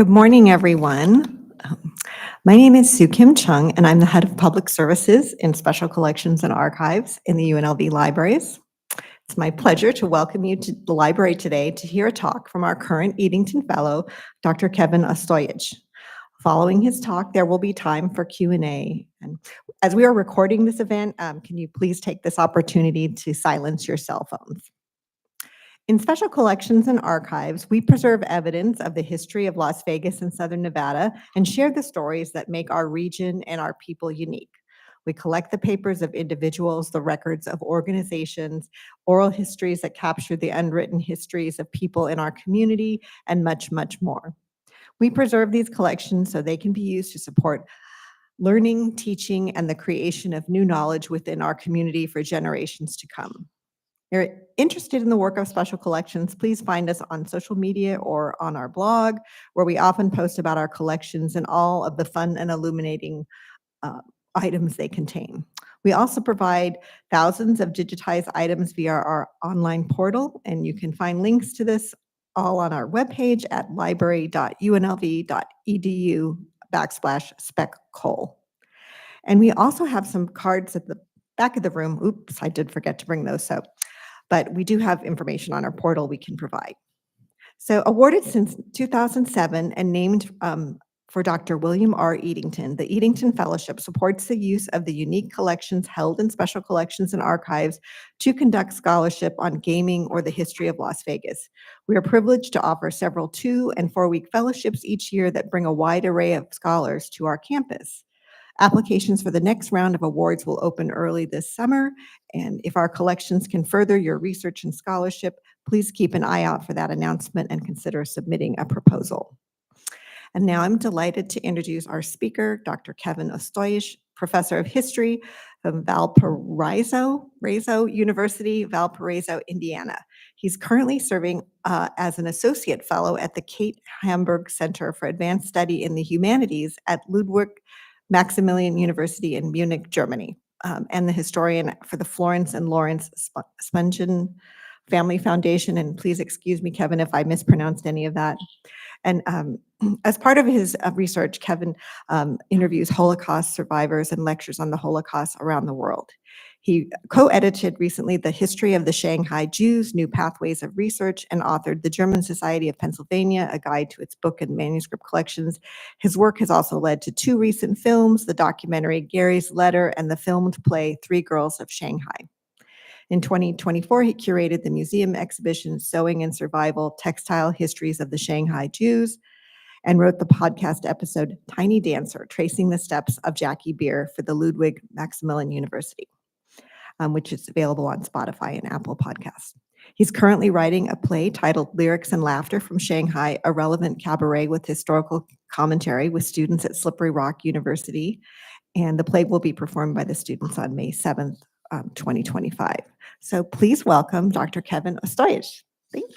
Good morning, everyone. My name is Sue Kim Chung, and I'm the head of Public Services in Special Collections and Archives in the UNLV Libraries. It's my pleasure to welcome you to the library today to hear a talk from our current Eadington Fellow, Dr. Kevin Ostoyich. Following his talk, there will be time for Q&A. And as we are recording this event, can you please take this opportunity to silence your cell phones? In Special Collections and Archives, we preserve evidence of the history of Las Vegas and Southern Nevada and share the stories that make our region and our people unique. We collect the papers of individuals, the records of organizations, oral histories that capture the unwritten histories of people in our community, and much, much more. We preserve these collections so they can be used to support learning, teaching, and the creation of new knowledge within our community for generations to come. If you're interested in the work of Special Collections, please find us on social media or on our blog, where we often post about our collections and all of the fun and illuminating items they contain. We also provide thousands of digitized items via our online portal, and you can find links to this all on our webpage at library.unlv.edu/speccol. And we also have some cards at the back of the room. Oops, I did forget to bring those, but we do have information on our portal we can provide. So awarded since 2007 and named for Dr. William R. Eadington, the Eadington Fellowship supports the use of the unique collections held in Special Collections and Archives to conduct scholarship on gaming or the history of Las Vegas. We are privileged to offer several 2- and 4-week fellowships each year that bring a wide array of scholars to our campus. Applications for the next round of awards will open early this summer, and if our collections can further your research and scholarship, please keep an eye out for that announcement and consider submitting a proposal. And now I'm delighted to introduce our speaker, Dr. Kevin Ostoyich, Professor of History from Valparaiso University, Valparaiso, Indiana. He's currently serving as an associate fellow at the Kate Hamburg Center for Advanced Study in the Humanities at Ludwig Maximilian University in Munich, Germany, and the historian for the Florence and Lawrence Spungen Family Foundation. And please excuse me, Kevin, if I mispronounced any of that. And as part of his research, Kevin interviews Holocaust survivors and lectures on the Holocaust around the world. He co-edited recently The History of the Shanghai Jews, New Pathways of Research, and authored The German Society of Pennsylvania, a guide to its book and manuscript collections. His work has also led to 2 recent films, the documentary Gary's Letter and the filmed play 3 Girls of Shanghai. In 2024, he curated the museum exhibition Sewing and Survival, Textile Histories of the Shanghai Jews, and wrote the podcast episode Tiny Dancer, Tracing the Steps of Jackie Beer for the Ludwig Maximilian University, which is available on Spotify and Apple Podcasts. He's currently writing a play titled Lyrics and Laughter from Shanghai, a relevant cabaret with historical commentary with students at Slippery Rock University. And the play will be performed by the students on May 7th, 2025. So please welcome Dr. Kevin Ostoyich. Thank you.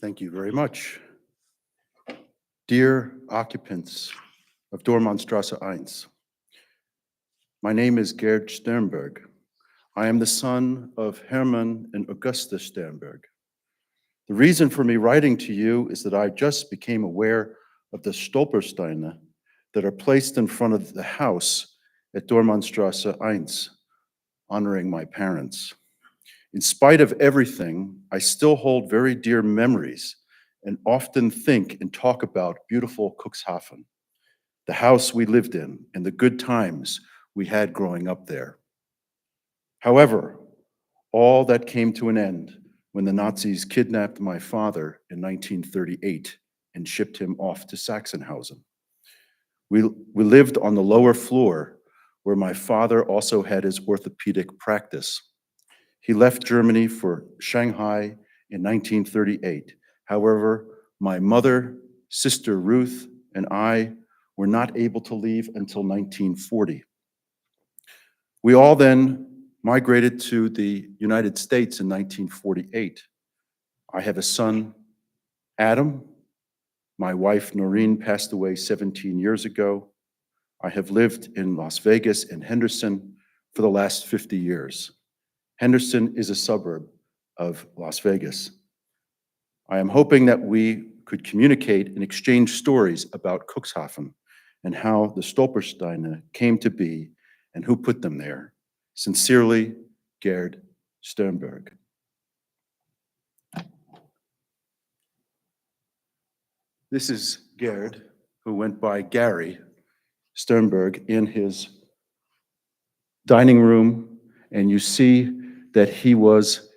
Thank you very much. Dear occupants of Dohrmannstrasse 1, my name is Gary Sternberg. I am the son of Hermann and Augusta Sternberg. The reason for me writing to you is that I just became aware of the Stolpersteine that are placed in front of the house at Dohrmannstrasse 1, honoring my parents. In spite of everything, I still hold very dear memories and often think and talk about beautiful Cuxhaven, the house we lived in, and the good times we had growing up there. However, all that came to an end when the Nazis kidnapped my father in 1938 and shipped him off to Sachsenhausen. We lived on the lower floor where my father also had his orthopedic practice. He left Germany for Shanghai in 1938. However, my mother, sister Ruth, and I were not able to leave until 1940. We all then migrated to the United States in 1948. I have a son, Adam. My wife, Noreen, passed away 17 years ago. I have lived in Las Vegas and Henderson for the last 50 years. Henderson is a suburb of Las Vegas. I am hoping that we could communicate and exchange stories about Cuxhaven and how the Stolpersteine came to be and who put them there. Sincerely, Gerd Sternberg. This is Gerd, who went by Gary Sternberg, in his dining room, and you see that he was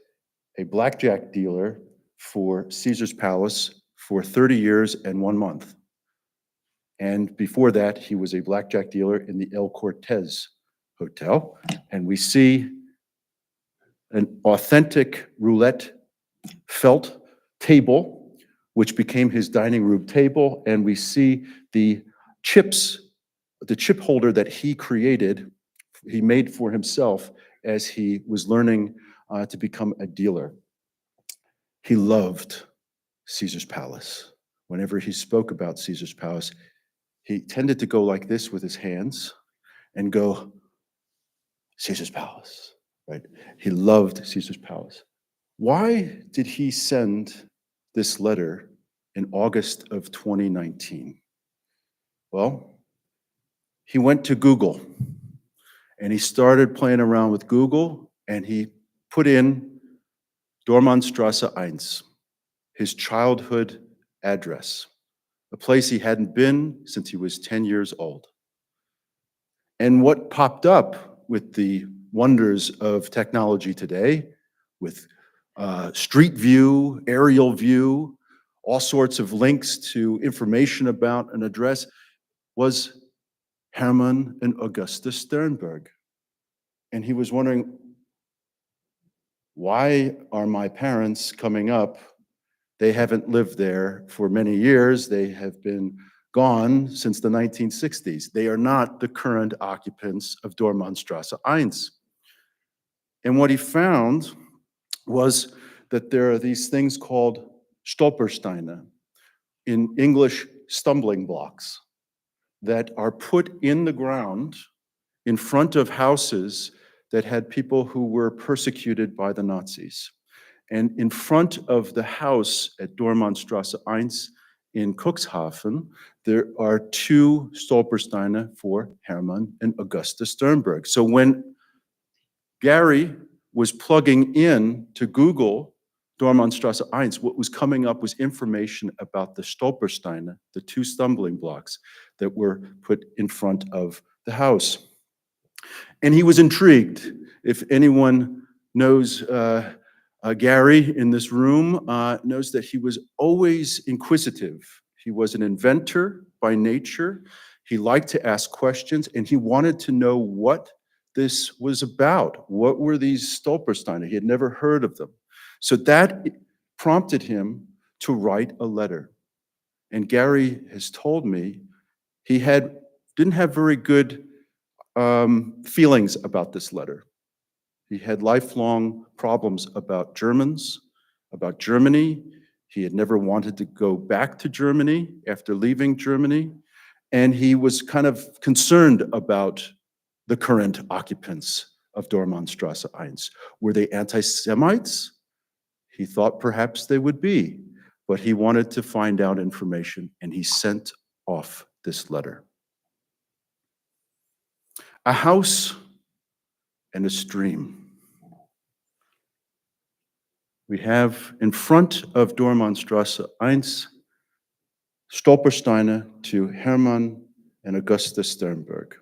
a blackjack dealer for Caesar's Palace for 30 years and 1 month. And before that, he was a blackjack dealer in the El Cortez Hotel. And we see an authentic roulette felt table, which became his dining room table. And we see the chips, the chip holder that he created, he made for himself as he was learning to become a dealer. He loved Caesar's Palace. Whenever he spoke about Caesar's Palace, he tended to go like this with his hands and go, Caesar's Palace, right? He loved Caesar's Palace. Why did he send this letter in August of 2019? Well, he went to Google and he started playing around with Google, and he put in Dohrmannstrasse 1, his childhood address, a place he hadn't been since he was 10 years old. And what popped up with the wonders of technology today, with street view, aerial view, all sorts of links to information about an address, was Hermann and Augusta Sternberg. And he was wondering, why are my parents coming up? They haven't lived there for many years. They have been gone since the 1960s. They are not the current occupants of Dohrmannstrasse 1. And what he found was that there are these things called Stolpersteine, in English stumbling blocks, that are put in the ground in front of houses that had people who were persecuted by the Nazis. And in front of the house at Dohrmannstrasse 1 in Cuxhaven, there are 2 Stolpersteine for Hermann and Augusta Sternberg. So when Gary was plugging in to Google Dohrmannstrasse 1, what was coming up was information about the Stolpersteine, the 2 stumbling blocks that were put in front of the house. And he was intrigued. If anyone knows Gary in this room, knows that he was always inquisitive. He was an inventor by nature. He liked to ask questions, and he wanted to know what this was about. What were these Stolpersteine? He had never heard of them. So that prompted him to write a letter. And Gary has told me he didn't have very good feelings about this letter. He had lifelong problems about Germans, about Germany. He had never wanted to go back to Germany after leaving Germany. And he was kind of concerned about the current occupants of Dohrmannstrasse 1. Were they anti-Semites? He thought perhaps they would be, but he wanted to find out information, and he sent off this letter. A house and a stream. We have in front of Dohrmannstrasse 1, Stolpersteine to Hermann and Augusta Sternberg.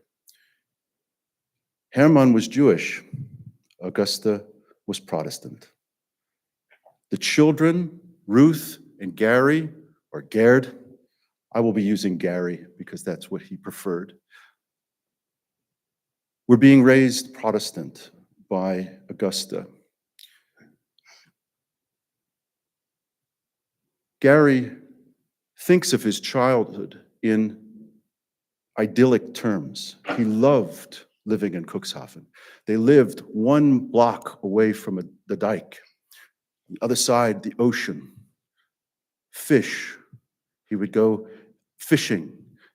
Hermann was Jewish. Augusta was Protestant. The children, Ruth and Gary, or Gerd, I will be using Gary because that's what he preferred, were being raised Protestant by Augusta. Gary thinks of his childhood in idyllic terms. He loved living in Cuxhaven. They lived 1 block away from the dike. On the other side, the ocean. Fish. He would go fishing.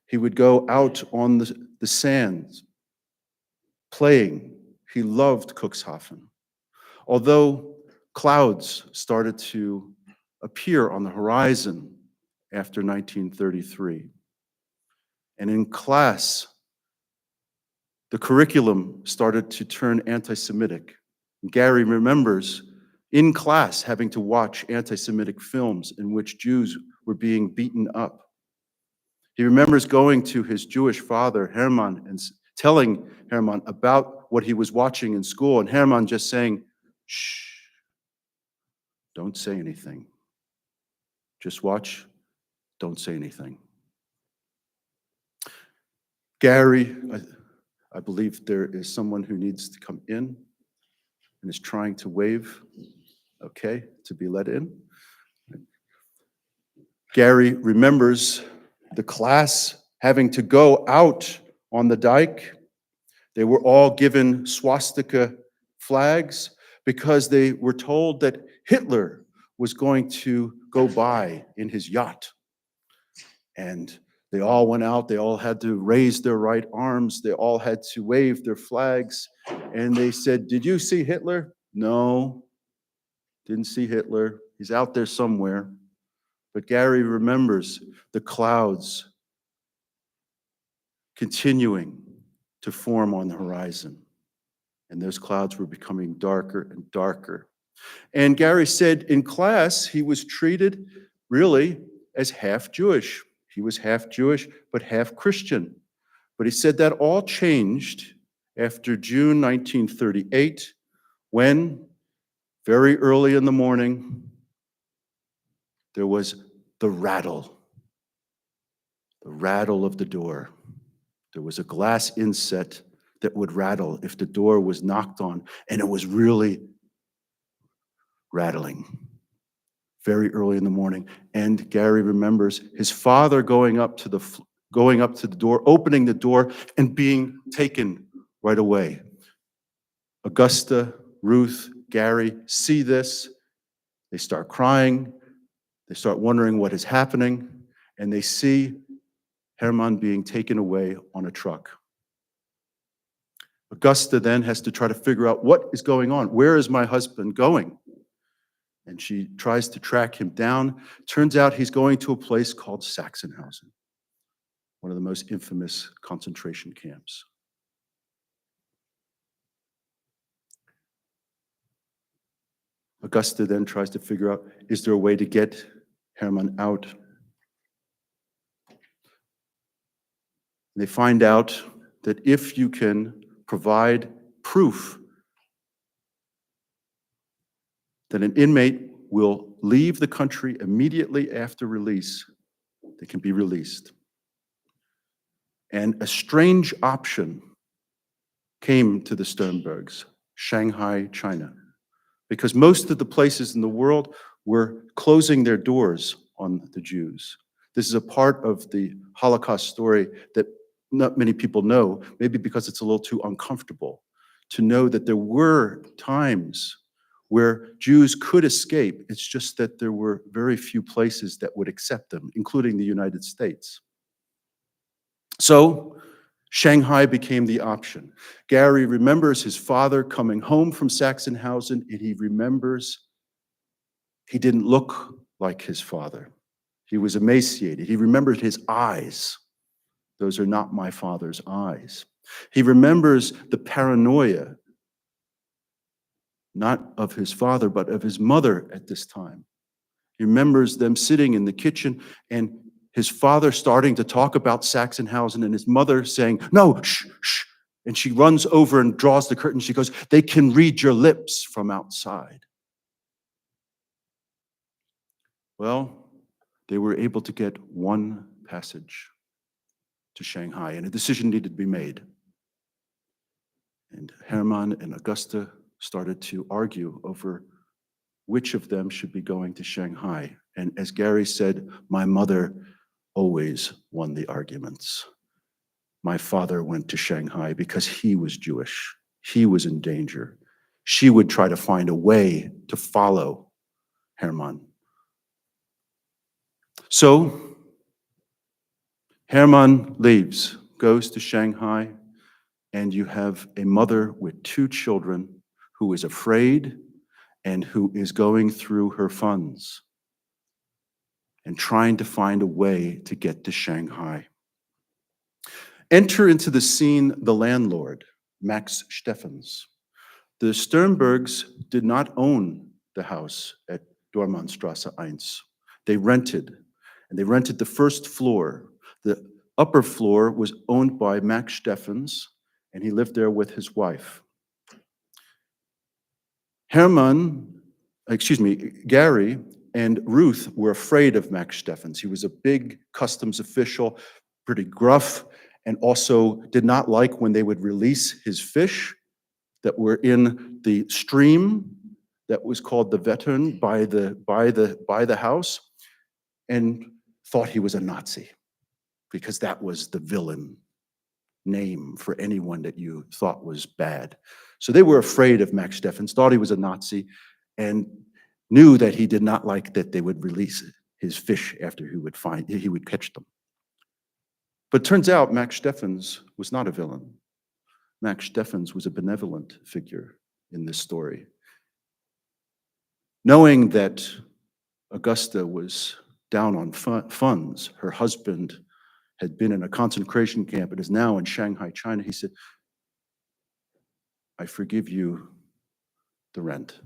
He would go out on the sands, playing. He loved Cuxhaven. Although clouds started to appear on the horizon after 1933, and in class, the curriculum started to turn anti-Semitic. Gary remembers in class having to watch anti-Semitic films in which Jews were being beaten up. He remembers going to his Jewish father, Hermann, and telling Hermann about what he was watching in school, and Hermann just saying, "Shh, don't say anything. Just watch, don't say anything." Gary, I believe there is someone who needs to come in and is trying to wave, okay, to be let in. Gary remembers the class having to go out on the dike. They were all given swastika flags because they were told that Hitler was going to go by in his yacht. And they all went out, they all had to raise their right arms, they all had to wave their flags, and they said, "Did you see Hitler?" "No, didn't see Hitler. He's out there somewhere." But Gary remembers the clouds continuing to form on the horizon, and those clouds were becoming darker and darker. And Gary said in class he was treated really as half Jewish. He was half Jewish, but half Christian. But he said that all changed after June 1938, when very early in the morning, there was the rattle of the door. There was a glass inset that would rattle if the door was knocked on, and it was really rattling very early in the morning. And Gary remembers his father going up to the door, opening the door, and being taken right away. Augusta, Ruth, Gary see this. They start crying. They start wondering what is happening, and they see Hermann being taken away on a truck. Augusta then has to try to figure out what is going on. Where is my husband going? And she tries to track him down. Turns out he's going to a place called Sachsenhausen, one of the most infamous concentration camps. Augusta then tries to figure out, is there a way to get Hermann out? They find out that if you can provide proof that an inmate will leave the country immediately after release, they can be released. And a strange option came to the Sternbergs, Shanghai, China, because most of the places in the world were closing their doors on the Jews. This is a part of the Holocaust story that not many people know, maybe because it's a little too uncomfortable to know that there were times where Jews could escape. It's just that there were very few places that would accept them, including the United States. So Shanghai became the option. Gary remembers his father coming home from Sachsenhausen, and he remembers he didn't look like his father. He was emaciated. He remembered his eyes. Those are not my father's eyes. He remembers the paranoia, not of his father, but of his mother at this time. He remembers them sitting in the kitchen and his father starting to talk about Sachsenhausen and his mother saying, "No, shh, shh." And she runs over and draws the curtain. She goes, "They can read your lips from outside." Well, they were able to get one passage to Shanghai, and a decision needed to be made. And Hermann and Augusta started to argue over which of them should be going to Shanghai. And as Gary said, my mother always won the arguments. My father went to Shanghai because he was Jewish. He was in danger. She would try to find a way to follow Hermann. So Hermann leaves, goes to Shanghai, and you have a mother with two children who is afraid, and who is going through her funds and trying to find a way to get to Shanghai. Enter into the scene the landlord, Max Steffens. The Sternbergs did not own the house at Dohrmannstrasse 1. They rented, and they rented the first floor. The upper floor was owned by Max Steffens, and he lived there with his wife. Gary and Ruth were afraid of Max Steffens. He was a big customs official, pretty gruff, and also did not like when they would release his fish that were in the stream that was called the Vettern by the house, and thought he was a Nazi because that was the villain name for anyone that you thought was bad. So they were afraid of Max Steffens, thought he was a Nazi, and knew that he did not like that they would release his fish after he would catch them. But it turns out Max Steffens was not a villain. Max Steffens was a benevolent figure in this story. Knowing that Augusta was down on funds, her husband had been in a concentration camp and is now in Shanghai, China, he said, "I forgive you the rent."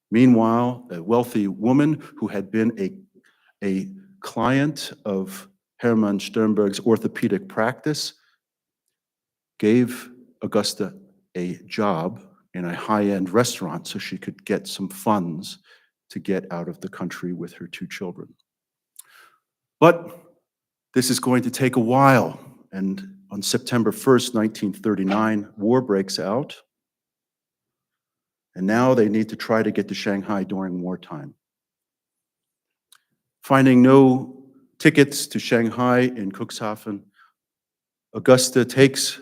Meanwhile, a wealthy woman who had been a client of Raymonde Sternberg's orthopedic practice gave Augusta a job in a high-end restaurant so she could get some funds to get out of the country with her 2 children. But this is going to take a while, and on September 1st, 1939, war breaks out, and now they need to try to get to Shanghai during wartime. Finding no tickets to Shanghai in Cuxhaven, Augusta takes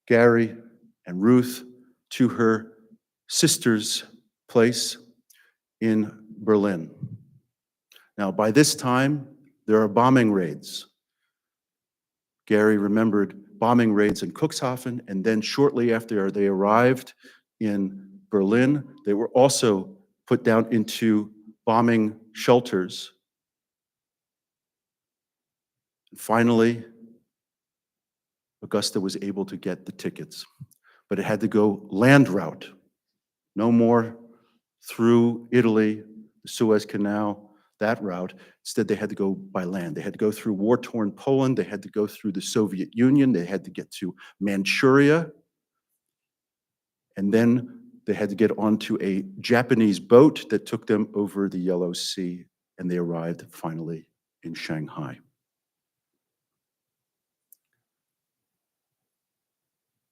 Gary and Ruth to her sister's place in Berlin. Now, by this time, there are bombing raids. Gary remembered bombing raids in Cuxhaven, and then shortly after they arrived in Berlin, they were also put down into bombing shelters. Finally, Augusta was able to get the tickets, but it had to go land route. No more through Italy, the Suez Canal, that route. Instead, they had to go by land. They had to go through war-torn Poland. They had to go through the Soviet Union. They had to get to Manchuria. And then they had to get onto a Japanese boat that took them over the Yellow Sea, and they arrived finally in Shanghai.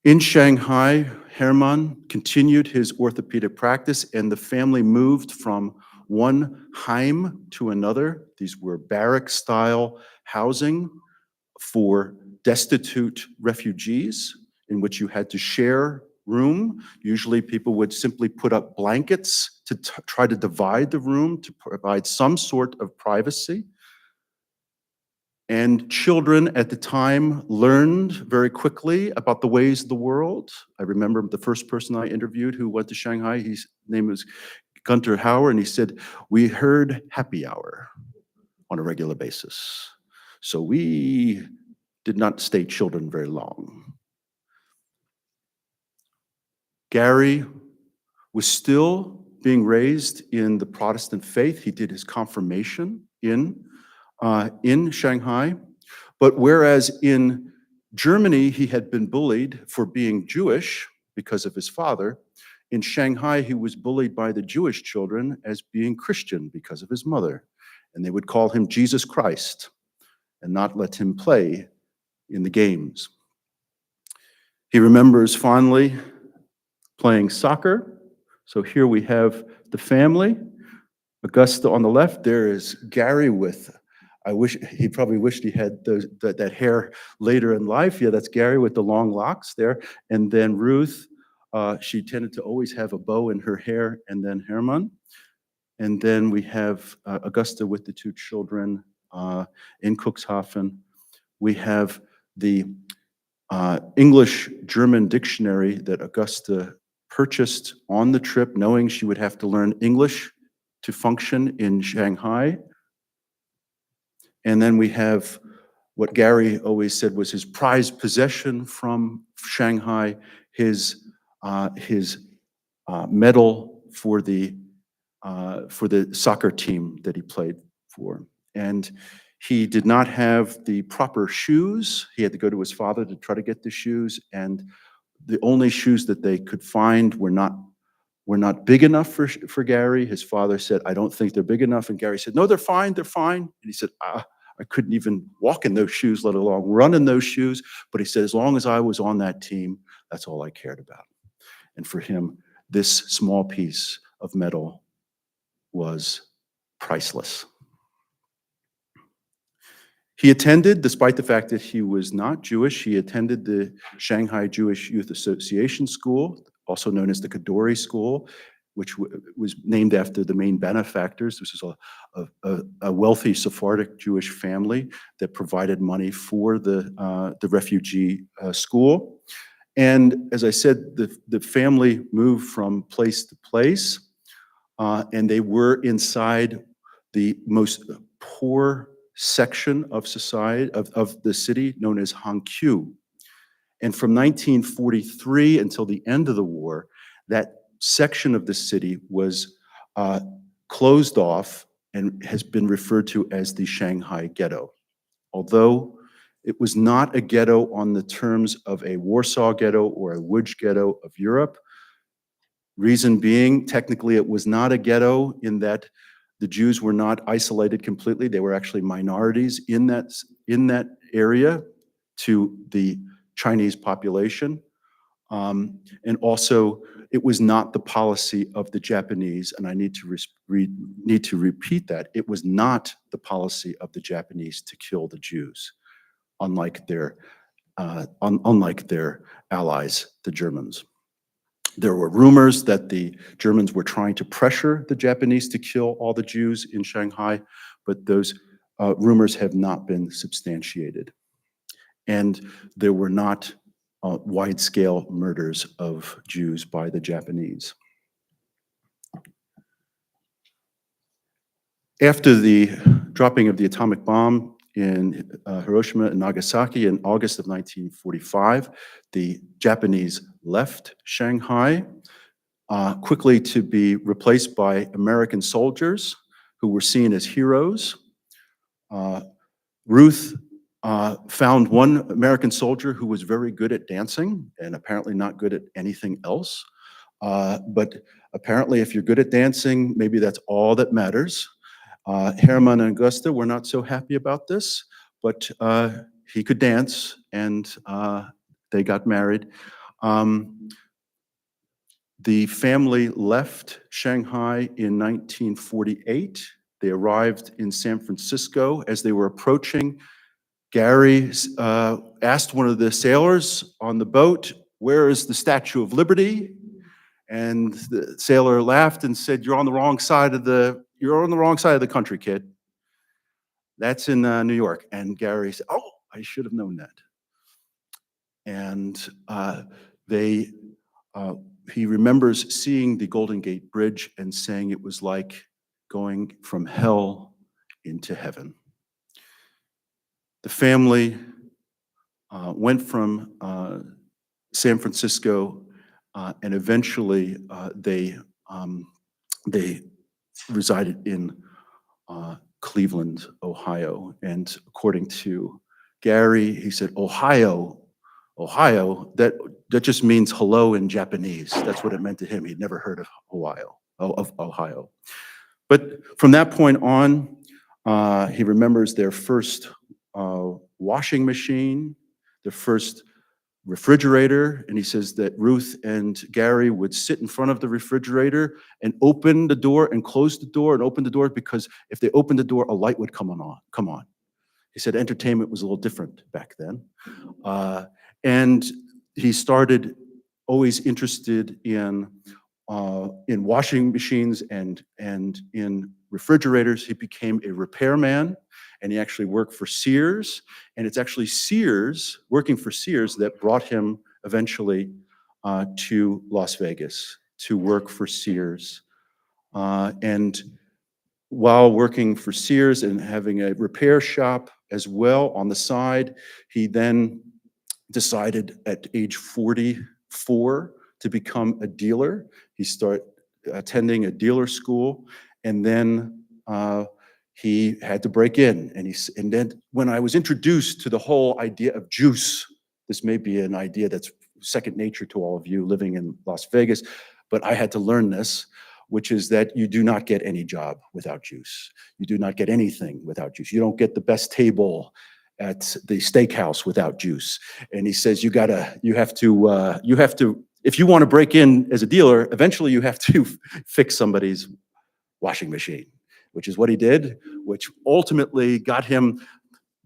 In Shanghai, Raymonde continued his orthopedic practice, and the family moved from one Heim to another. These were barrack-style housing for destitute refugees in which you had to share room. Usually people would simply put up blankets to try to divide the room to provide some sort of privacy. And children at the time learned very quickly about the ways of the world. I remember the first person I interviewed who went to Shanghai, his name was Gunter Hauer, and he said, "We heard happy hour on a regular basis. So we did not stay children very long." Gary was still being raised in the Protestant faith. He did his confirmation in Shanghai. But whereas in Germany, he had been bullied for being Jewish because of his father, in Shanghai, he was bullied by the Jewish children as being Christian because of his mother. And they would call him Jesus Christ and not let him play in the games. He remembers fondly playing soccer. So here we have the family. Augusta on the left, there is Gary with, he probably wished he had that hair later in life. Yeah, that's Gary with the long locks there. And then Ruth, she tended to always have a bow in her hair, and then Raymonde. And then we have Augusta with the 2 children in Cuxhaven. We have the English-German dictionary that Augusta purchased on the trip, knowing she would have to learn English to function in Shanghai. And then we have what Gary always said was his prized possession from Shanghai, his medal for the soccer team that he played for. And he did not have the proper shoes. He had to go to his father to try to get the shoes, and the only shoes that they could find were not big enough for Gary. His father said, "I don't think they're big enough." And Gary said, "No, they're fine, they're fine." And he said, I couldn't even walk in those shoes, let alone run in those shoes. But he said, as long as I was on that team, that's all I cared about. And for him, this small piece of metal was priceless. He attended, despite the fact that he was not Jewish, he attended the Shanghai Jewish Youth Association School, also known as the Kadoorie School, which was named after the main benefactors. This was a wealthy Sephardic Jewish family that provided money for the refugee school. And as I said, the family moved from place to place, and they were inside the most poor section of society, of the city, known as Hangzhou. And from 1943 until the end of the war, that section of the city was closed off and has been referred to as the Shanghai Ghetto. Although it was not a ghetto on the terms of a Warsaw Ghetto or a Łódź Ghetto of Europe. Reason being, technically it was not a ghetto in that the Jews were not isolated completely. They were actually minorities in that area to the Chinese population. And also, it was not the policy of the Japanese, and I need to repeat that. It was not the policy of the Japanese to kill the Jews, unlike their allies, the Germans. There were rumors that the Germans were trying to pressure the Japanese to kill all the Jews in Shanghai, but those rumors have not been substantiated. And there were not wide-scale murders of Jews by the Japanese. After the dropping of the atomic bomb in Hiroshima and Nagasaki in August of 1945, the Japanese left Shanghai, quickly to be replaced by American soldiers who were seen as heroes. Ruth found one American soldier who was very good at dancing and apparently not good at anything else. But apparently if you're good at dancing, maybe that's all that matters. Hermann and Augusta were not so happy about this, but he could dance, and they got married. The family left Shanghai in 1948. They arrived in San Francisco. As they were approaching, Gary asked one of the sailors on the boat, "Where is the Statue of Liberty?" And the sailor laughed and said, "You're on the wrong side of the country, kid. That's in New York." And Gary said, "Oh, I should have known that." And he remembers seeing the Golden Gate Bridge and saying it was like going from hell into heaven. The family went from San Francisco, and eventually they resided in Cleveland, Ohio. And according to Gary, he said, Ohio, that just means hello in Japanese. That's what it meant to him. He'd never heard of Ohio. But from that point on, he remembers their first washing machine, their first refrigerator, and he says that Ruth and Gary would sit in front of the refrigerator and open the door and close the door and open the door, because if they opened the door, a light would come on. He said entertainment was a little different back then. And he started always interested in washing machines and in refrigerators. He became a repairman, and he actually worked for Sears. And it's actually working for Sears, that brought him eventually to Las Vegas to work for Sears. And while working for Sears and having a repair shop as well on the side, he then decided at age 44 to become a dealer. He started attending a dealer school, and then he had to break in. And then when I was introduced to the whole idea of juice, this may be an idea that's second nature to all of you living in Las Vegas, but I had to learn this, which is that you do not get any job without juice. You do not get anything without juice. You don't get the best table at the steakhouse without juice. And he says, you have to, if you want to break in as a dealer, eventually you have to fix somebody's washing machine, which is what he did, which ultimately got him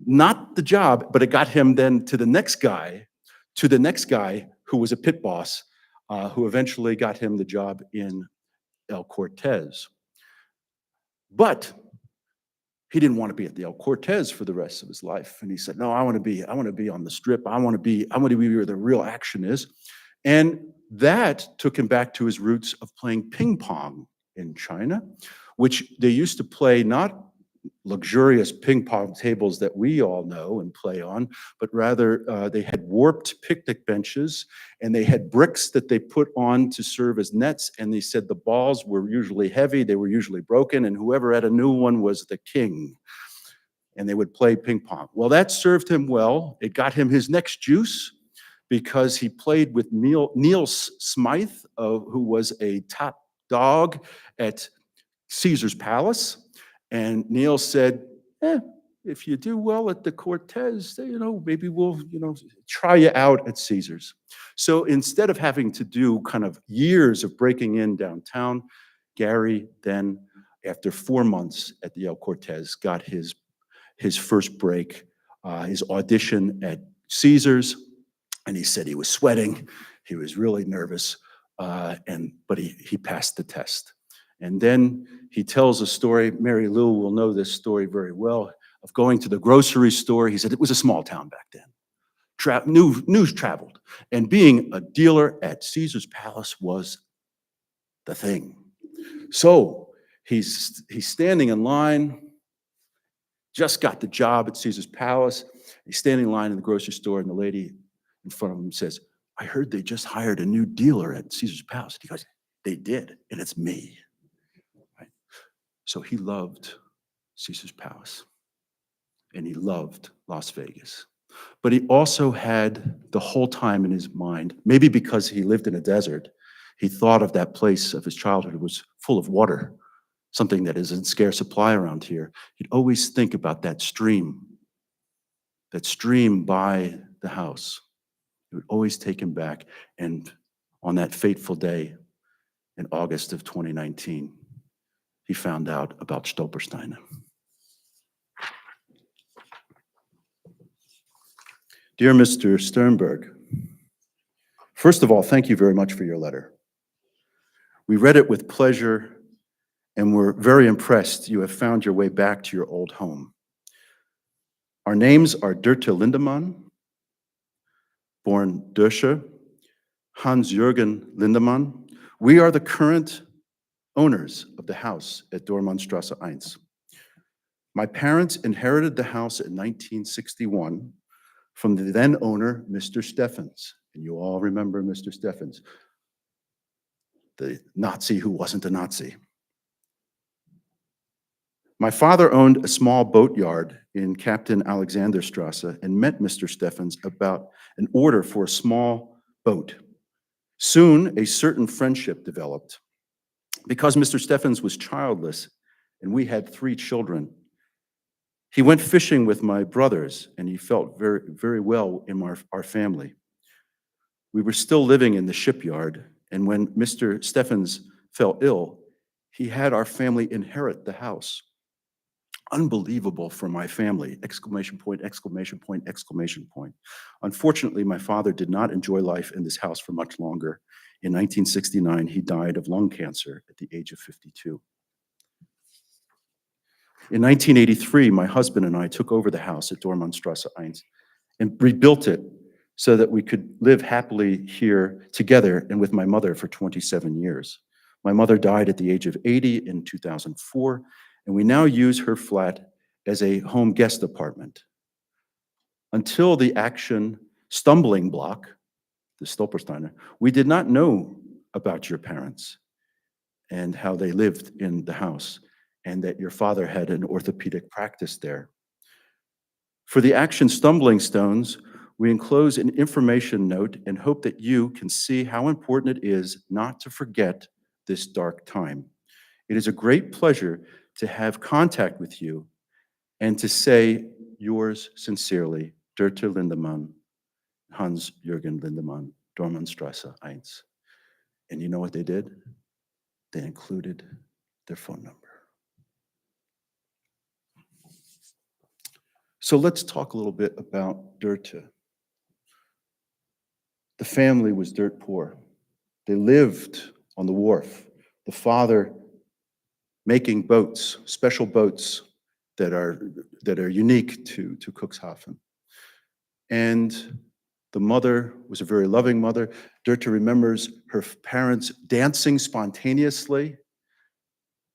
not the job, but it got him then to the next guy who was a pit boss, who eventually got him the job in El Cortez. But he didn't want to be at the El Cortez for the rest of his life. And he said, no, I want to be on the Strip. I want to be where the real action is. And that took him back to his roots of playing ping pong in China, which they used to play not luxurious ping pong tables that we all know and play on, but rather they had warped picnic benches, and they had bricks that they put on to serve as nets. And they said the balls were usually heavy, they were usually broken, and whoever had a new one was the king. And they would play ping pong. Well, that served him well. It got him his next juice, because he played with Neil Smythe, who was a top dog at Caesar's Palace. And Neil said, if you do well at the Cortez, maybe we'll, try you out at Caesar's. So instead of having to do kind of years of breaking in downtown, Gary then, after 4 months at the El Cortez, got his first break, his audition at Caesar's. And he said he was sweating, he was really nervous, but he passed the test. And then he tells a story, Mary Lou will know this story very well, of going to the grocery store. He said it was a small town back then. News traveled. And being a dealer at Caesar's Palace was the thing. So he's standing in line, just got the job at Caesar's Palace. He's standing in line in the grocery store, and the lady in front of him says, I heard they just hired a new dealer at Caesar's Palace. And he goes, they did, and it's me. So he loved Caesar's Palace, and he loved Las Vegas. But he also had the whole time in his mind, maybe because he lived in a desert, he thought of that place of his childhood. It was full of water, something that is in scarce supply around here. He'd always think about that stream by the house. It would always take him back. And on that fateful day in August of 2019, he found out about Stolpersteine. Dear Mr. Sternberg, first of all, thank you very much for your letter. We read it with pleasure and we're very impressed you have found your way back to your old home. Our names are Dörte Lindemann, born Dösche, Hans-Jürgen Lindemann. We are the current owners of the house at Dohrmannstrasse 1. My parents inherited the house in 1961 from the then owner, Mr. Steffens. And you all remember Mr. Steffens, the Nazi who wasn't a Nazi. My father owned a small boatyard in Captain Alexanderstrasse and met Mr. Steffens about an order for a small boat. Soon, a certain friendship developed. Because Mr. Steffens was childless and we had 3 children, he went fishing with my brothers and he felt very, very well in our family. We were still living in the shipyard, and when Mr. Steffens fell ill, he had our family inherit the house. Unbelievable for my family, exclamation point, exclamation point, exclamation point. Unfortunately, my father did not enjoy life in this house for much longer. In 1969, he died of lung cancer at the age of 52. In 1983, my husband and I took over the house at Dohrmannstrasse 1 and rebuilt it so that we could live happily here together and with my mother for 27 years. My mother died at the age of 80 in 2004, and we now use her flat as a home guest apartment. Until the action stumbling block, the Stolpersteiner, we did not know about your parents and how they lived in the house, and that your father had an orthopedic practice there. For the action stumbling stones, we enclose an information note and hope that you can see how important it is not to forget this dark time. It is a great pleasure to have contact with you and to say yours sincerely, Dörte Lindemann, Hans-Jürgen Lindemann, Dohrmannstrasse 1. And you know what they did? They included their phone number. So let's talk a little bit about Dörte. The family was dirt poor. They lived on the wharf. The father making boats, special boats that are unique to Cuxhaven. And the mother was a very loving mother. Dörte remembers her parents dancing spontaneously,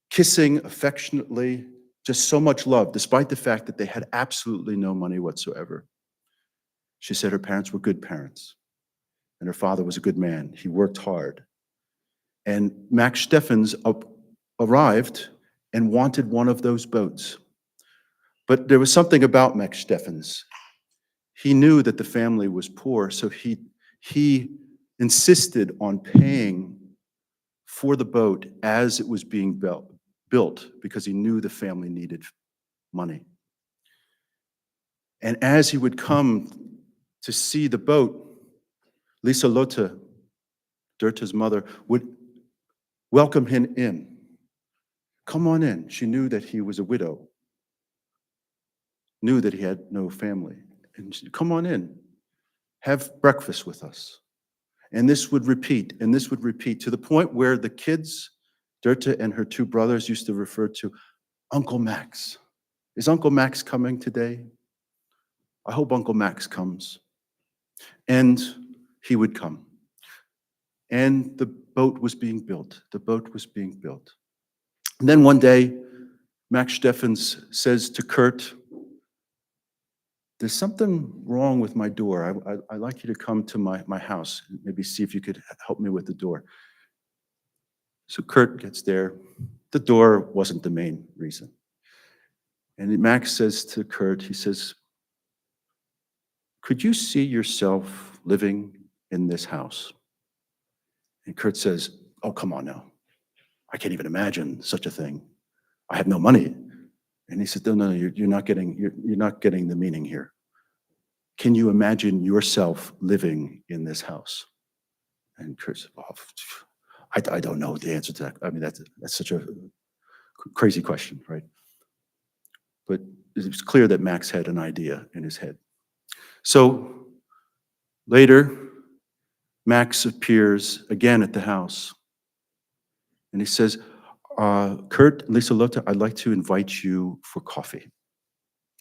kissing affectionately, just so much love, despite the fact that they had absolutely no money whatsoever. She said her parents were good parents, and her father was a good man. He worked hard. And Max Steffens arrived and wanted one of those boats. But there was something about Max Steffens. He knew that the family was poor, so he insisted on paying for the boat as it was being built because he knew the family needed money. And as he would come to see the boat, Lisa Lotte, Dörte's mother, would welcome him in. Come on in. She knew that he was a widow, knew that he had no family. And she said, come on in, have breakfast with us. And this would repeat, and this would repeat, to the point where the kids, Dörte and her two brothers, used to refer to Uncle Max. Is Uncle Max coming today? I hope Uncle Max comes. And he would come. And the boat was being built. The boat was being built. And then one day, Max Steffens says to Kurt, there's something wrong with my door. I'd like you to come to my house, and maybe see if you could help me with the door. So Kurt gets there. The door wasn't the main reason. And Max says to Kurt, he says, could you see yourself living in this house? And Kurt says, oh, come on now. I can't even imagine such a thing. I have no money. And he said, no, you're not getting the meaning here. Can you imagine yourself living in this house? And Kurt said, well, I don't know the answer to that. I mean, that's such a crazy question, right? But it was clear that Max had an idea in his head. So later, Max appears again at the house. And he says, Kurt, Lisa Lotte, I'd like to invite you for coffee.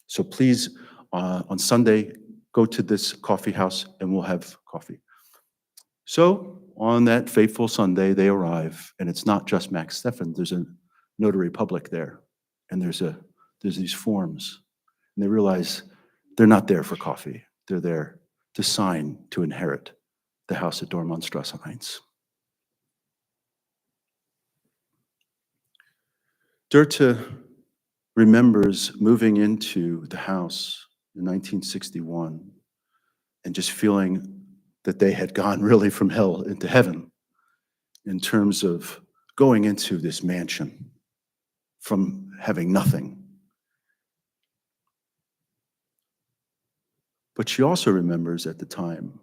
So please, on Sunday, go to this coffee house and we'll have coffee. So on that fateful Sunday, they arrive, and it's not just Max Steffens. There's a notary public there, and there's these forms. And they realize they're not there for coffee. They're there to sign to inherit the house at Dohrmannstrasse 1. Dörte remembers moving into the house in 1961 and just feeling that they had gone really from hell into heaven in terms of going into this mansion from having nothing. But she also remembers at the time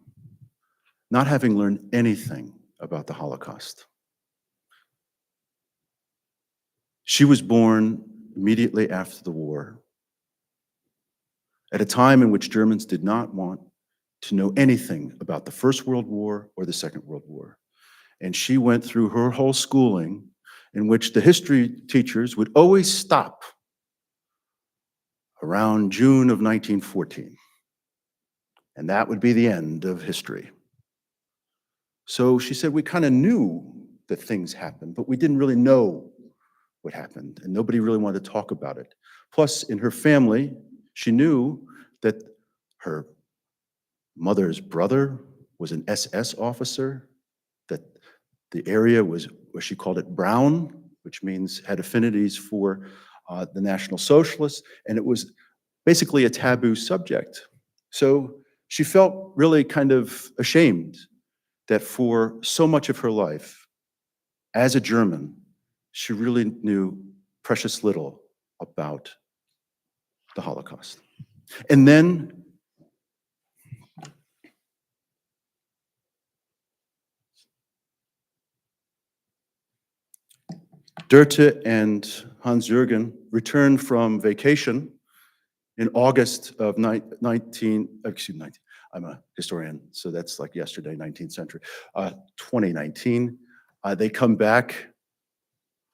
not having learned anything about the Holocaust. She was born immediately after the war, at a time in which Germans did not want to know anything about the First World War or the Second World War. And she went through her whole schooling, in which the history teachers would always stop around June of 1914. and that would be the end of history. So she said, we kind of knew that things happened, but we didn't really know what happened, and nobody really wanted to talk about it. Plus, in her family, she knew that her mother's brother was an SS officer, that the area was where she called it brown, which means had affinities for the National Socialists, and it was basically a taboo subject. So she felt really kind of ashamed that for so much of her life, as a German, she really knew precious little about the Holocaust. And then Dörte and Hans-Jürgen returned from vacation in August of 19, I'm a historian, so that's like yesterday, 19th century, 2019. They come back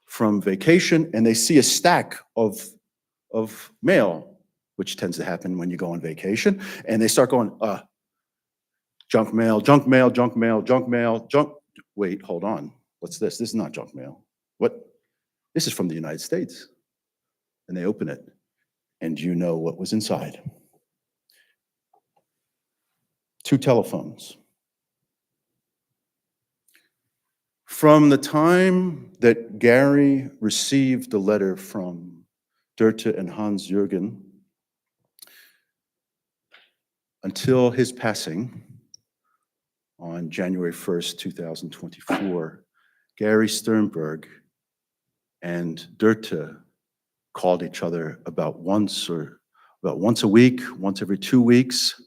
from vacation and they see a stack of mail, which tends to happen when you go on vacation, and they start going, junk mail, junk mail, junk mail, junk mail, junk, wait, hold on, what's this? This is not junk mail. What? This is from the United States. And they open it, and you know what was inside. 2 telephones. From the time that Gary received the letter from Dörte and Hans-Jürgen until his passing on January 1st, 2024, Gary Sternberg and Dörte called each other about once a week, once every 2 weeks,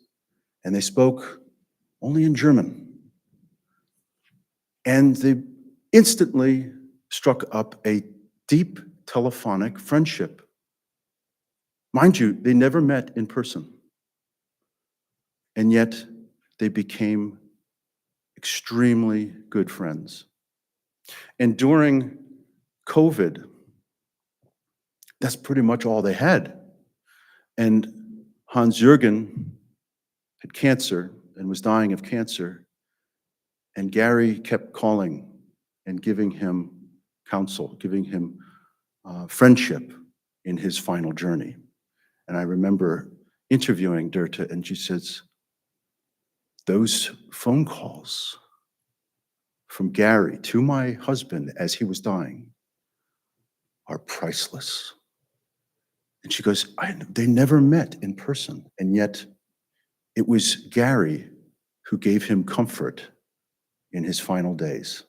and they spoke only in German. And they instantly struck up a deep telephonic friendship. Mind you, they never met in person. And yet they became extremely good friends. And during COVID, that's pretty much all they had. And Hans-Jürgen had cancer and was dying of cancer. And Gary kept calling and giving him counsel, giving him friendship in his final journey. And I remember interviewing Dörte, and she says, those phone calls from Gary to my husband as he was dying are priceless. And she goes, they never met in person, and yet it was Gary who gave him comfort in his final days.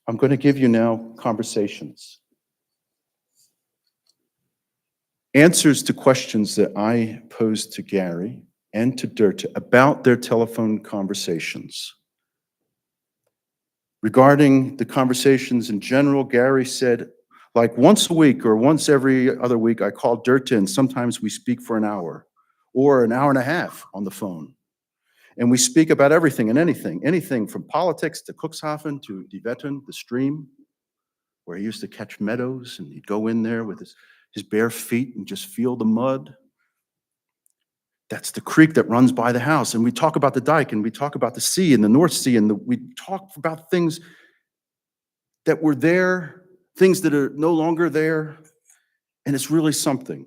I'm going to give you now conversations. Answers to questions that I posed to Gary and to Dörte about their telephone conversations. Regarding the conversations in general, Gary said, like once a week or once every other week, I call Dörte and sometimes we speak for an hour or an hour and a half on the phone. And we speak about everything and anything from politics to Cuxhaven to Die Wetten, the stream, where he used to catch meadows and he'd go in there with his bare feet and just feel the mud. That's the creek that runs by the house. And we talk about the dike and we talk about the sea and the North Sea, and we talk about things that were there, things that are no longer there, and it's really something.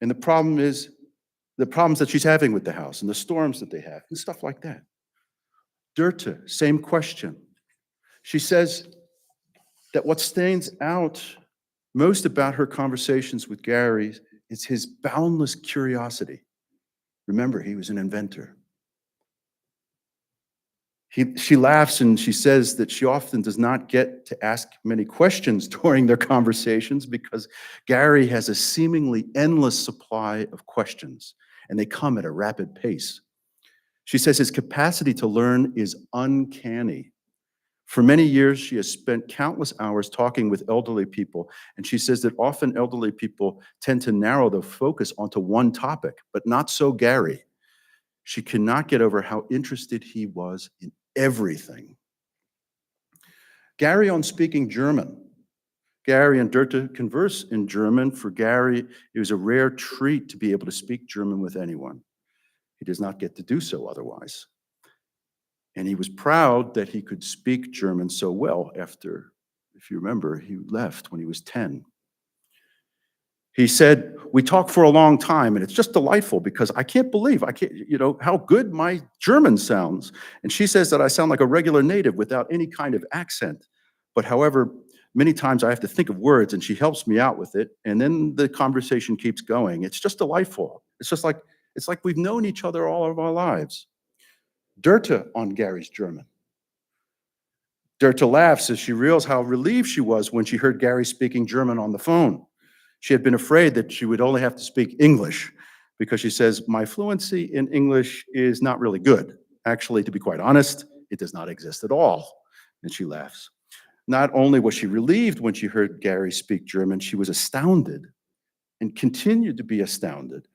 And the problem is the problems that she's having with the house and the storms that they have and stuff like that. Dörte, same question. She says that what stands out most about her conversations with Gary is his boundless curiosity. Remember, he was an inventor. She laughs and she says that she often does not get to ask many questions during their conversations because Gary has a seemingly endless supply of questions, and they come at a rapid pace. She says his capacity to learn is uncanny. For many years, she has spent countless hours talking with elderly people, and she says that often elderly people tend to narrow their focus onto one topic, but not so Gary. She cannot get over how interested he was in everything. Gary, on speaking German, Gary and Dörte converse in German. For Gary, it was a rare treat to be able to speak German with anyone. He does not get to do so otherwise. And he was proud that he could speak German so well after, if you remember, he left when he was 10. He said, we talked for a long time, and it's just delightful because I can't believe, how good my German sounds. And she says that I sound like a regular native without any kind of accent. But however, many times I have to think of words, and she helps me out with it. And then the conversation keeps going. It's just delightful. It's like we've known each other all of our lives. Dörte on Gary's German. Dörte laughs as she realizes how relieved she was when she heard Gary speaking German on the phone. She had been afraid that she would only have to speak English because she says, my fluency in English is not really good. Actually, to be quite honest, it does not exist at all. And she laughs. Not only was she relieved when she heard Gary speak German, she was astounded and continued to be astounded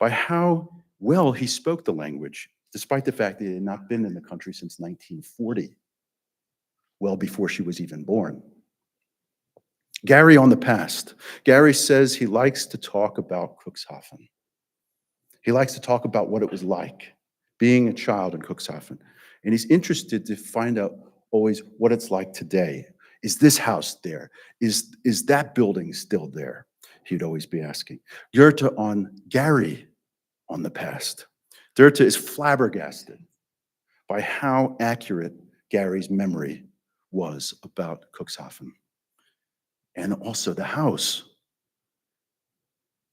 by how well he spoke the language, despite the fact that he had not been in the country since 1940, well before she was even born. Gary on the past. Gary says he likes to talk about Cuxhaven. He likes to talk about what it was like being a child in Cuxhaven. And he's interested to find out always what it's like today. Is this house there? Is that building still there? He'd always be asking. Dörte on Gary on the past. Dörte is flabbergasted by how accurate Gary's memory was about Cuxhaven. And also the house.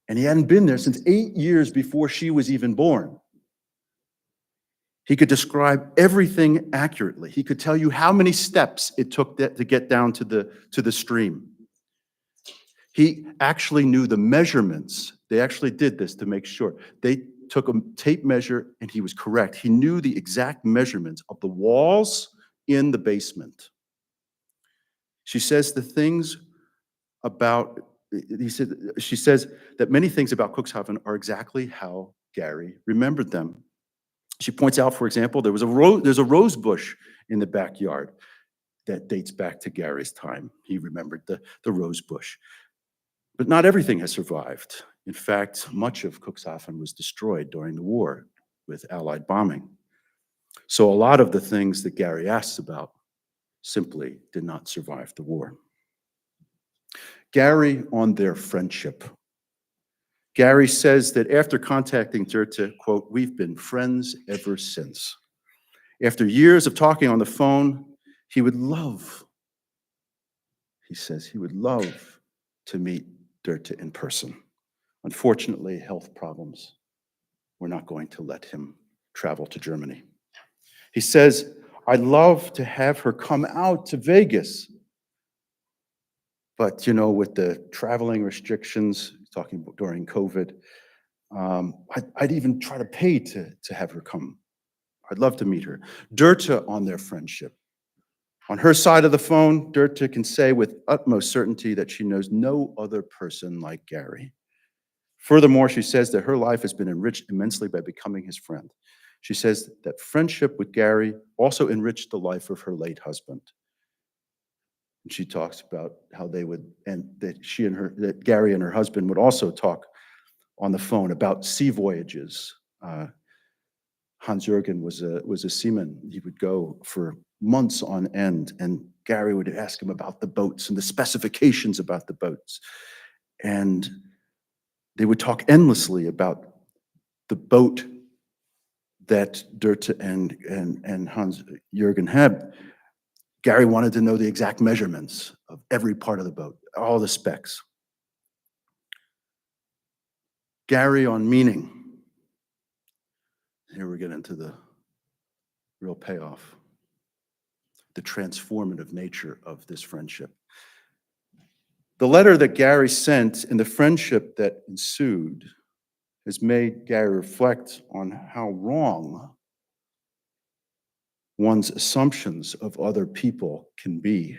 And he hadn't been there since 8 years before she was even born. He could describe everything accurately. He could tell you how many steps it took to get down to the stream. He actually knew the measurements. They actually did this to make sure. They took a tape measure and he was correct. He knew the exact measurements of the walls in the basement. She says the things about, she says that many things about Cuxhaven are exactly how Gary remembered them. She points out, for example, there's a rose bush in the backyard that dates back to Gary's time. He remembered the rose bush. But not everything has survived. In fact, much of Cuxhaven was destroyed during the war with Allied bombing. So a lot of the things that Gary asks about simply did not survive the war. Gary on their friendship. Gary says that after contacting Dörte, quote, we've been friends ever since. After years of talking on the phone, he says he would love to meet Dörte in person. Unfortunately, health problems were not going to let him travel to Germany. He says, I'd love to have her come out to Vegas. But, with the traveling restrictions, talking during COVID, I'd even try to pay to have her come. I'd love to meet her. Dörte on their friendship. On her side of the phone, Dörte can say with utmost certainty that she knows no other person like Gary. Furthermore, she says that her life has been enriched immensely by becoming his friend. She says that friendship with Gary also enriched the life of her late husband. And she talks about how they would, and that Gary and her husband would also talk on the phone about sea voyages. Hans-Jürgen was a seaman. He would go for months on end, and Gary would ask him about the boats and the specifications about the boats. And they would talk endlessly about the boat that Dörte and Hans-Jürgen had. Gary wanted to know the exact measurements of every part of the boat, all the specs. Gary on meaning. Here we get into the real payoff, the transformative nature of this friendship. The letter that Gary sent and the friendship that ensued has made Gary reflect on how wrong one's assumptions of other people can be.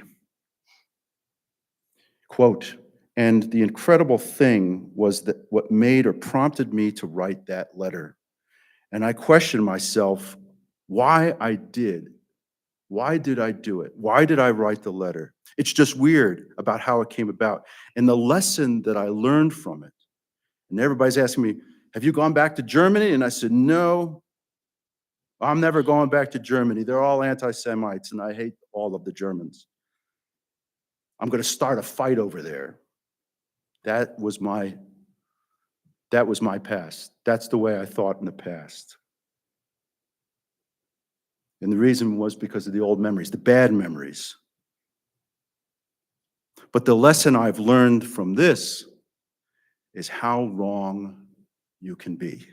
Quote, and the incredible thing was that what made or prompted me to write that letter. And I questioned myself why I did Why did I do it? Why did I write the letter? It's just weird about how it came about. And the lesson that I learned from it, and everybody's asking me, have you gone back to Germany? And I said, no, I'm never going back to Germany. They're all anti-Semites, and I hate all of the Germans. I'm going to start a fight over there. That was my past. That's the way I thought in the past. And the reason was because of the old memories, the bad memories. But the lesson I've learned from this is how wrong you can be,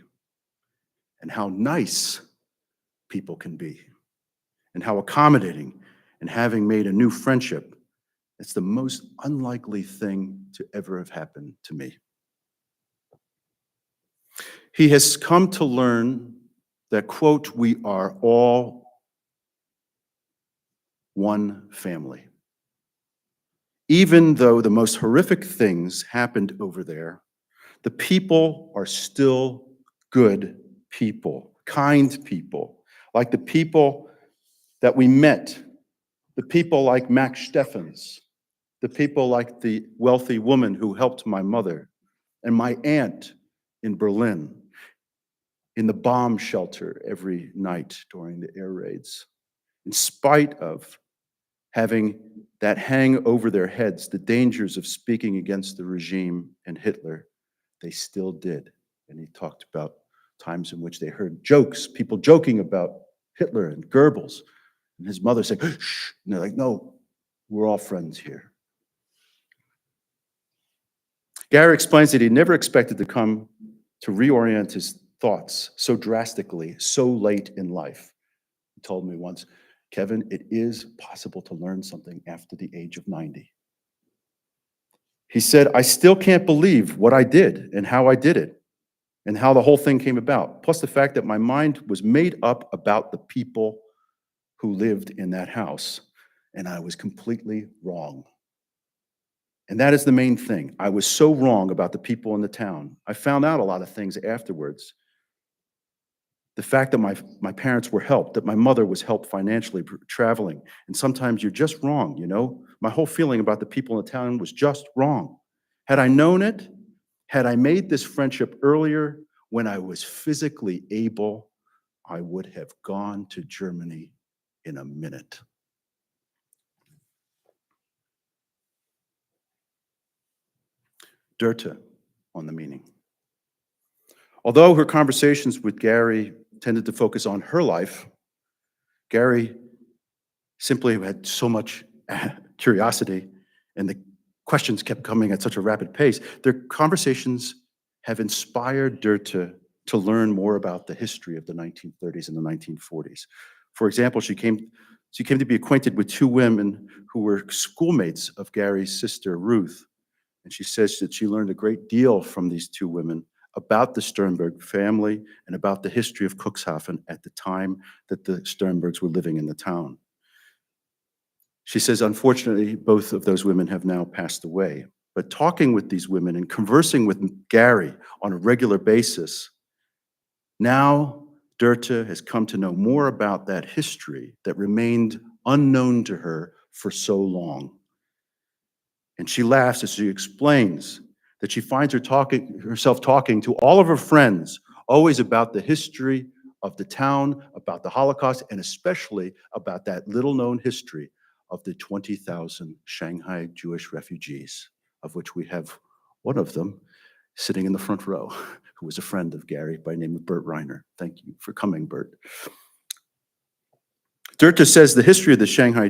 and how nice people can be, and how accommodating, and having made a new friendship, it's the most unlikely thing to ever have happened to me. He has come to learn that, quote, we are all one family. Even though the most horrific things happened over there, the people are still good people, kind people, like the people that we met, the people like Max Steffens, the people like the wealthy woman who helped my mother, and my aunt in Berlin, in the bomb shelter every night during the air raids. In spite of having that hang over their heads, the dangers of speaking against the regime and Hitler, they still did. And he talked about times in which they heard jokes, people joking about Hitler and Goebbels. And his mother said, shh. And they're like, no, we're all friends here. Gary explains that he never expected to come to reorient his thoughts so drastically, so late in life. He told me once, Kevin, it is possible to learn something after the age of 90. He said, I still can't believe what I did and how I did it and how the whole thing came about. Plus the fact that my mind was made up about the people who lived in that house, and I was completely wrong. And that is the main thing. I was so wrong about the people in the town. I found out a lot of things afterwards. The fact that my parents were helped, that my mother was helped financially traveling. And sometimes you're just wrong, you know? My whole feeling about the people in the town was just wrong. Had I known it, had I made this friendship earlier when I was physically able, I would have gone to Germany in a minute. Dörte on the meaning. Although her conversations with Gary tended to focus on her life, Gary simply had so much curiosity, and the questions kept coming at such a rapid pace. Their conversations have inspired Dörte to learn more about the history of the 1930s and the 1940s. For example, she came to be acquainted with two women who were schoolmates of Gary's sister, Ruth. And she says that she learned a great deal from these two women about the Sternberg family and about the history of Cuxhaven at the time that the Sternbergs were living in the town. She says, unfortunately, both of those women have now passed away. But talking with these women and conversing with Gary on a regular basis, now Dörte has come to know more about that history that remained unknown to her for so long. And she laughs as she explains that she finds herself talking to all of her friends, always about the history of the town, about the Holocaust, and especially about that little-known history of the 20,000 Shanghai Jewish refugees, of which we have one of them sitting in the front row, who was a friend of Gary by the name of Bert Reiner. Thank you for coming, Bert. Dörte says the history of the Shanghai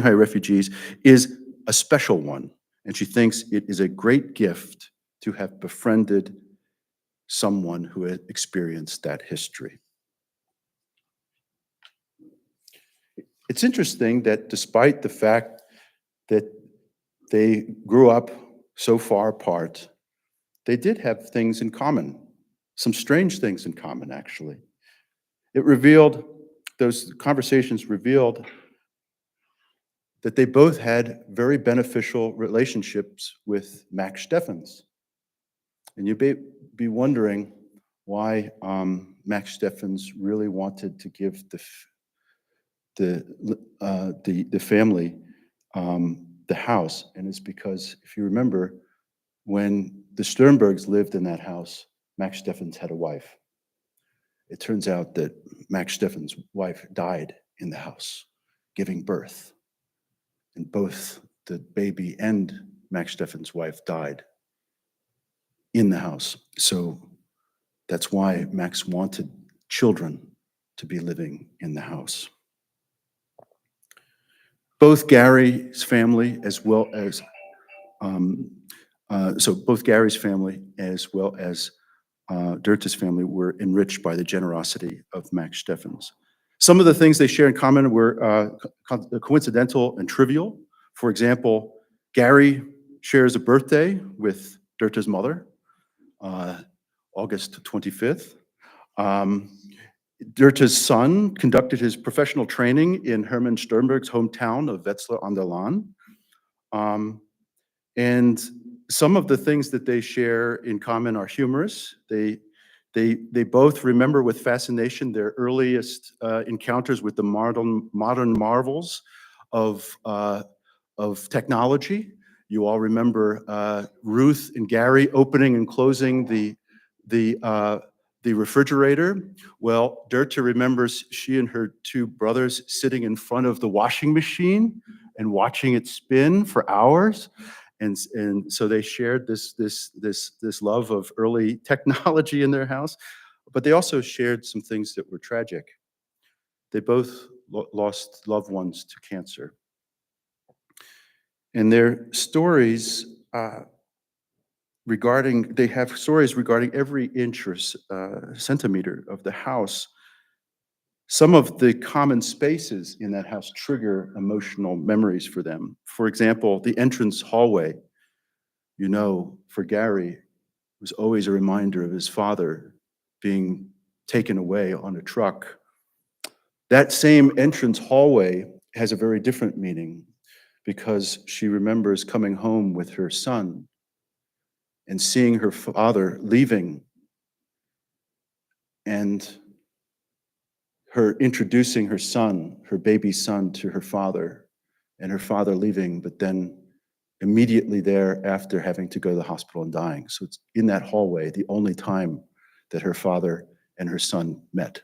refugees is a special one, and she thinks it is a great gift to have befriended someone who had experienced that history. It's interesting that despite the fact that they grew up so far apart, they did have things in common, some strange things in common, actually. Those conversations revealed that they both had very beneficial relationships with Max Steffens. And you may be wondering why Max Steffens really wanted to give the family the house, and it's because, if you remember, when the Sternbergs lived in that house, Max Steffens had a wife. It turns out that Max Steffens' wife died in the house, giving birth. And both the baby and Max Steffens' wife died in the house. So that's why Max wanted children to be living in the house. Both Gary's family as well as both Gary's family as well as Dirta's family were enriched by the generosity of Max Steffens. Some of the things they share in common were coincidental and trivial. For example, Gary shares a birthday with Dirta's mother, August 25th. Dirta's son conducted his professional training in Hermann Sternberg's hometown of Wetzlar an der Lahn. And some of the things that they share in common are humorous. They both remember with fascination their earliest encounters with the modern marvels of technology. You all remember Ruth and Gary opening and closing the refrigerator. Well, Dirta remembers she and her two brothers sitting in front of the washing machine and watching it spin for hours. And so they shared this love of early technology in their house, but they also shared some things that were tragic. They both lost loved ones to cancer. And their stories they have stories regarding every inch or centimeter of the house. Some of the common spaces in that house trigger emotional memories for them. For example, the entrance hallway, for Gary, was always a reminder of his father being taken away on a truck. That same entrance hallway has a very different meaning because she remembers coming home with her son and seeing her father leaving and her introducing her son, her baby son, to her father, and her father leaving, but then immediately thereafter having to go to the hospital and dying. So it's in that hallway, the only time that her father and her son met.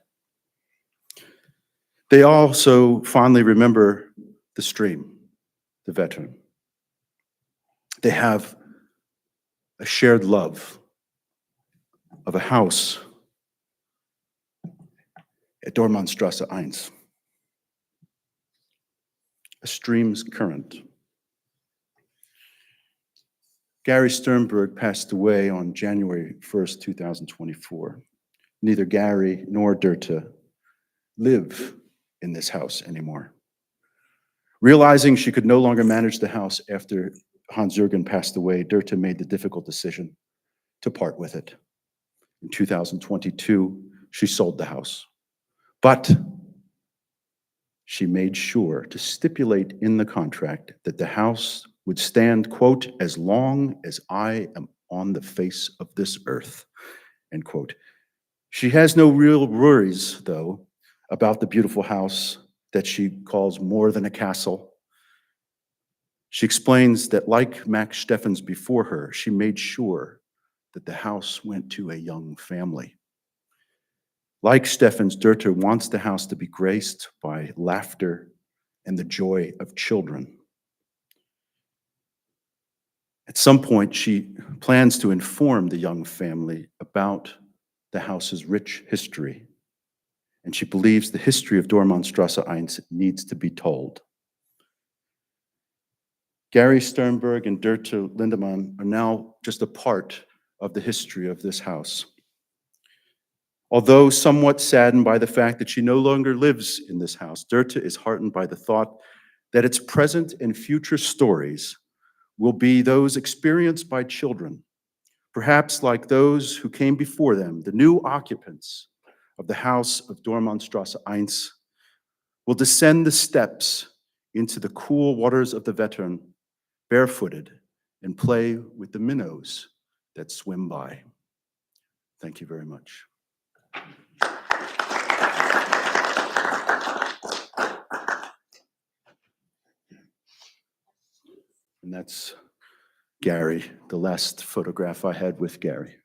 They also fondly remember the stream, the veteran. They have a shared love of a house at Dohrmannstrasse 1, a stream's current. Gary Sternberg passed away on January 1st, 2024. Neither Gary nor Dirta live in this house anymore. Realizing she could no longer manage the house after Hans-Jürgen passed away, Dirta made the difficult decision to part with it. In 2022, she sold the house. But she made sure to stipulate in the contract that the house would stand, quote, as long as I am on the face of this earth, end quote. She has no real worries, though, about the beautiful house that she calls more than a castle. She explains that, like Max Steffens before her, she made sure that the house went to a young family. Like Steffens, Dirta wants the house to be graced by laughter and the joy of children. At some point, she plans to inform the young family about the house's rich history, and she believes the history of Dohrmannstrasse 1 needs to be told. Gary Sternberg and Dirta Lindemann are now just a part of the history of this house. Although somewhat saddened by the fact that she no longer lives in this house, Dirta is heartened by the thought that its present and future stories will be those experienced by children, perhaps like those who came before them, the new occupants of the house of Dohrmannstrasse 1, will descend the steps into the cool waters of the Wettern, barefooted, and play with the minnows that swim by. Thank you very much. And that's Gary, the last photograph I had with Gary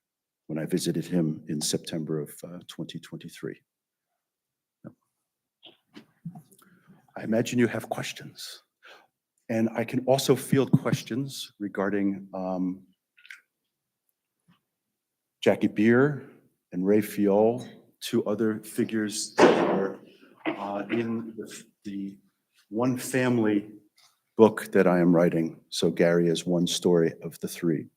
when I visited him in September of 2023. I imagine you have questions. And I can also field questions regarding Jackie Beer and Ray Fiol, two other figures that are in the one family book that I am writing. So Gary is one story of the three.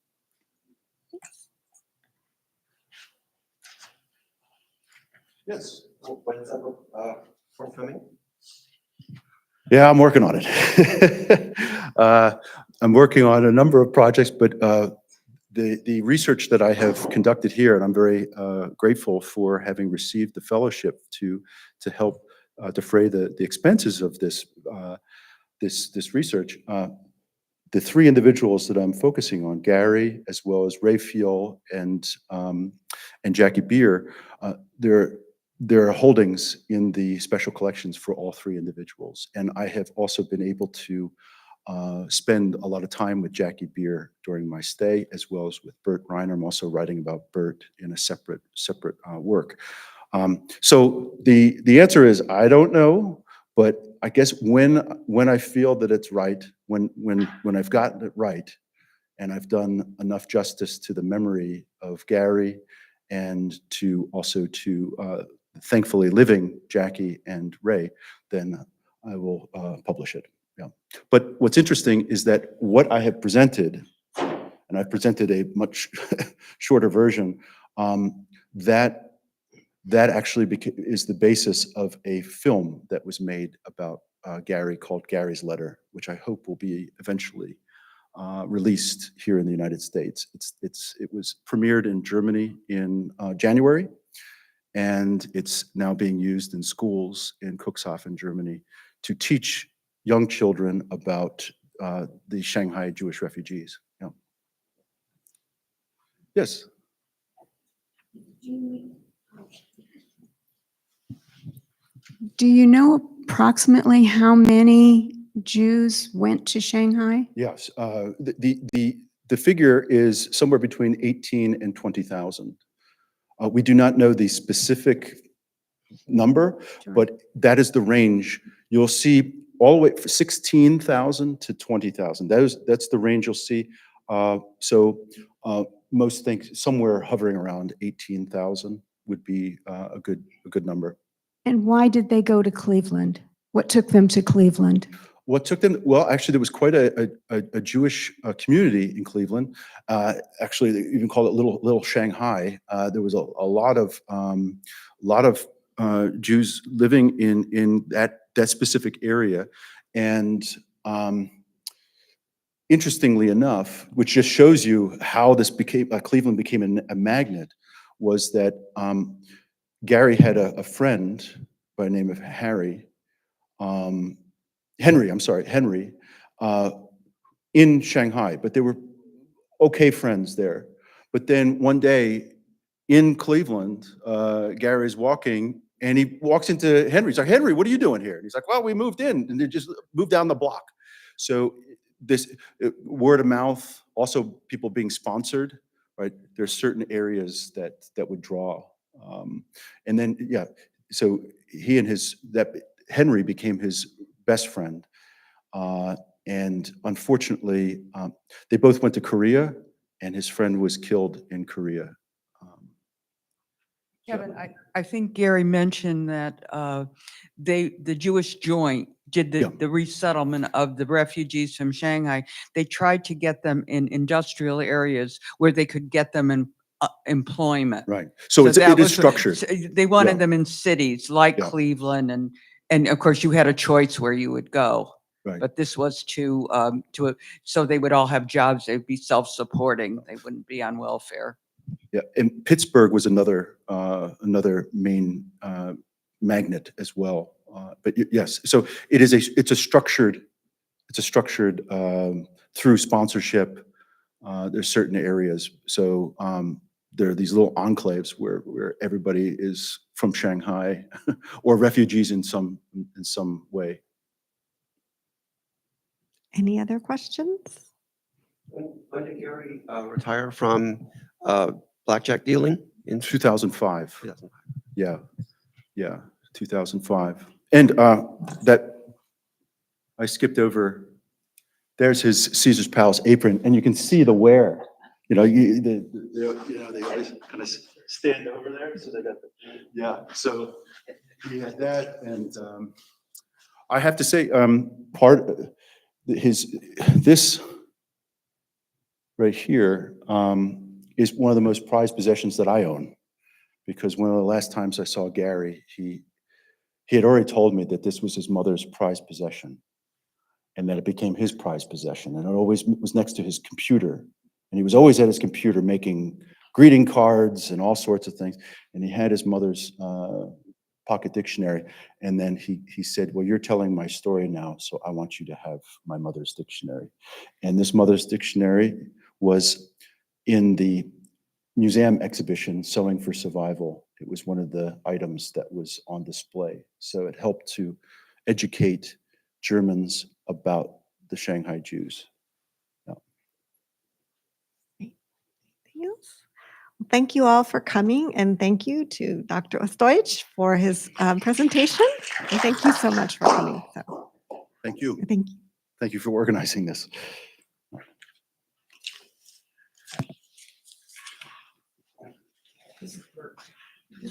Yes. When is that book forthcoming? Yeah, I'm working on it. I'm working on a number of projects, but the research that I have conducted here, and I'm very grateful for having received the fellowship to help defray the expenses of this this research. The three individuals that I'm focusing on, Gary, as well as Ray Fiol and Jackie Beer, there are holdings in the special collections for all three individuals. And I have also been able to spend a lot of time with Jackie Beer during my stay, as well as with Bert Reiner. I'm also writing about Bert in a separate work. So the answer is, I don't know, but I guess when I feel that it's right, when I've gotten it right, and I've done enough justice to the memory of Gary, and to also to thankfully living Jackie and Ray, then I will publish it. Yeah. But what's interesting is that what I have presented, and I've presented a much shorter version, that actually is the basis of a film that was made about Gary called Gary's Letter, which I hope will be eventually released here in the United States. It was premiered in Germany in January, and it's now being used in schools in Cuxhaven, Germany, to teach young children about the Shanghai Jewish refugees. Yeah. Yes. Do you know approximately how many Jews went to Shanghai? Yes. The figure is somewhere between 18 and 20,000. We do not know the specific number, Sure. but that is the range. You'll see all the way from 16,000 to 20,000. That's the range you'll see. Most think somewhere hovering around 18,000 would be a good number. And why did they go to Cleveland? What took them to Cleveland? What took them? Well, actually, there was quite a Jewish community in Cleveland. Actually, they even call it Little Shanghai. There was a lot of Jews living in that specific area, and interestingly enough, which just shows you how this became Cleveland became a magnet, was that Gary had a friend by the name of Henry, in Shanghai, but they were okay friends there. But then one day in Cleveland, Gary's walking and he walks into Henry. He's like, "Henry, what are you doing here?" And he's like, "Well, we moved in," and they just moved down the block. So this word of mouth, also people being sponsored, right? There's certain areas that would draw. And then, yeah, so he and Henry became his best friend. And unfortunately, they both went to Korea, and his friend was killed in Korea. Kevin, I think Gary mentioned that the Jewish Joint did Yeah. the resettlement of the refugees from Shanghai. They tried to get them in industrial areas where they could get them in employment. Right. So it that is was structured. They wanted Yeah. them in cities like Yeah. Cleveland, and of course you had a choice where you would go. Right. But this was so they would all have jobs. They'd be self-supporting. They wouldn't be on welfare. Yeah, and Pittsburgh was another main magnet as well. Yes, so it's a structured through sponsorship. There's certain areas. So there are these little enclaves where everybody is from Shanghai or refugees in some way. Any other questions? When did Gary retire from blackjack dealing? In 2005. 2005. Yeah, 2005. And that, I skipped over, there's his Caesar's Palace apron, and you can see the wear. You know, they always kind of stand over there, so they got the, yeah, so he had that, and I have to say, this right here is one of the most prized possessions that I own, because one of the last times I saw Gary, he had already told me that this was his mother's prized possession, and that it became his prized possession, and it always was next to his computer, and he was always at his computer making greeting cards and all sorts of things, and he had his mother's pocket dictionary, and then he said, well, you're telling my story now, so I want you to have my mother's dictionary. And this mother's dictionary was in the museum exhibition, Sewing for Survival. It was one of the items that was on display. So it helped to educate Germans about the Shanghai Jews. Yes. Thank you all for coming, and thank you to Dr. Ostoyich for his presentation. And thank you so much for coming. So, Thank you. thank you. Thank you for organizing this. This is for